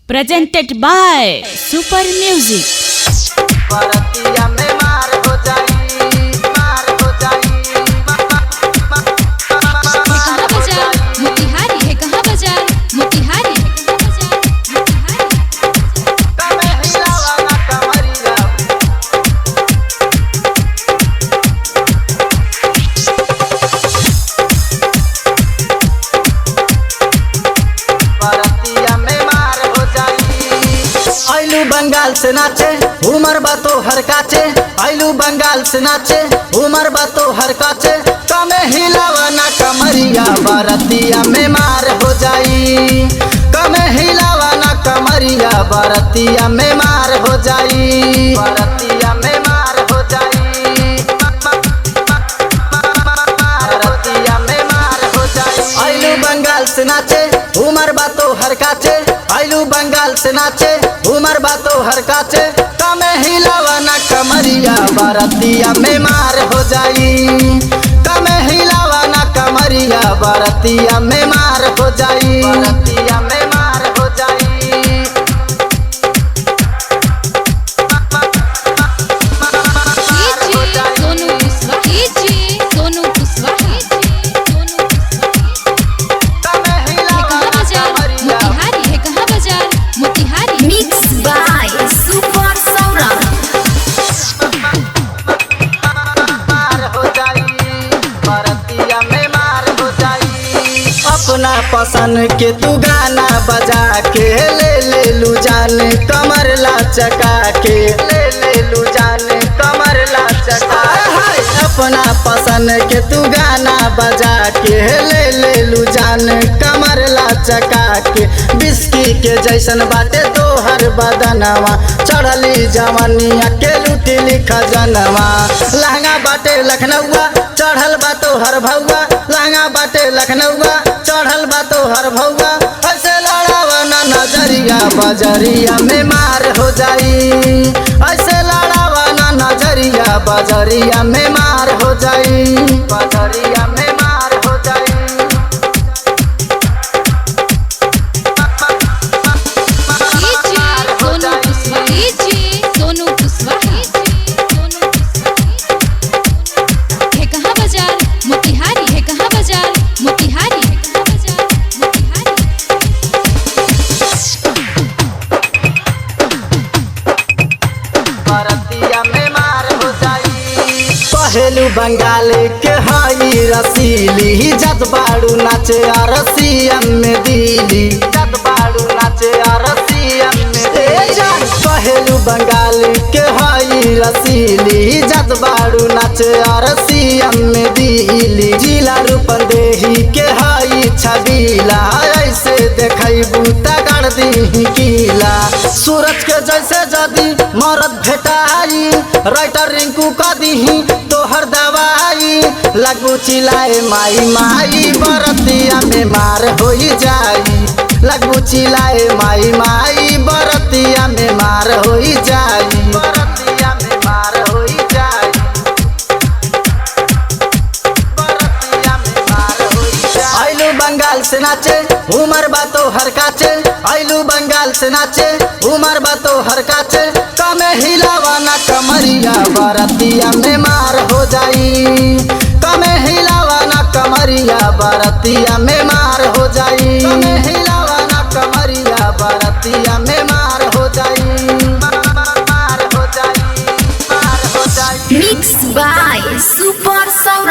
presented by Super Music. बरतिया में मार हो जाई, मार हो जाई। कहाँ बाजार मोतिहारी है, कहाँ बाजार मोतिहारी है, कहाँ बाजार मोतिहारी। कमे हिलावा ना कमरिया, बरतिया में मार हो जाई। आइलू बंगाल से नाचे उमर बातो हर काचे, आइलू बंगाल से नाचे उमर बातो हर काचे। कमे हिलावा ना कमरिया, बरतिया में मार हो जाई। कमे हिलावा ना कमरिया, बरतिया में मार हो जाई, बरतिया में मार हो जाई, बरतिया में मार हो जाई। आइलू बंगाल से नाचे उमर बातो हर काचे, आइलू बंगाल से नाचे उमर बातो हर काचे। कमे हिलावा ना कमरिया, बरतिया में मार हो जाई। कमे हिलावा ना कमरिया, बरतिया में मार हो जाई, बरतिया में मार हो जाई। सोनू कुशवाहा, सोनू कुशवाहा, सोनू कुशवाहा। कमे है हिलावा कहाँ ना बाजार कमरिया, मोतिहारी है, कहाँ बाजार Motihari. Mixed by Super Saurabh. मार हो जाई, बरतिया में मार हो जाई। अपना पसंद के तू गाना बजा के ले लू जान, कमर लचका के ले लू जान, कमर लचका। अपना पसंद के तू गाना बजा के ले लू जान, कमर लचका के। बिस्की के जैसन बाटे तोहर बदनवा, चढ़ली जवनिया के लूटी लिखा जनवा। लहंगा बाटे लखनऊआ, चढ़ल बा तोहर भौआ, लहंगा बाटे लखनऊआ, चढ़ल बा तोहर भौआ। ऐसे लड़ावा ना नजरिया, बजरिया में मार हो जाई। ऐसे लड़ावा ना नजरिया, बजरिया में मार हो जाई, बजरिया में मार हो जाई। सोनू कुशवाहा, सोनू कुशवाहा, सोनू कुशवाहा। है कहाँ बाजार मोतिहारी है, कहाँ बाजार मोतिहारी है, कहाँ बाजार मोतिहारी। बरतिया में मार हो जाई। पहलू बंगाल के हई रसीली, जत बाड़ू नाचे रसियन में दिली, जत बाड़ू नाचे रसियन में दिली। पहलू बंगाल के हई रसीली, जत बाड़ू नाचे रसियन में दिली। जिला रूपंदेही के हई छबीला, ऐसे देखबू तगड़ दी कीला। सूरज के जैसे जदी मरद भेटाई, राइटर रिंकू का दीही तोहर दवाई। लगू चिल्लाए माई माई, बरतिया में मार हो जाई। लगू चिल्लाए माई माई, बरतिया में मार हो जाई, बरतिया में मार हो जाई, बरतिया में मार हो जाई। आइलू बंगाल से नाचे उमर बातो हर काचे, आइलू बंगाल से नाचे उमर बातो हर काचे। कमे हिलावा ना कमरिया, बरतिया में मार हो जाई। कमे हिलावा ना कमरिया, बरतिया में मार हो जाई। कमे हिलावा ना कमरिया, बरतिया में मार हो जाई, मार हो जाई, मार हो जाई। Mixed by Super Saurabh.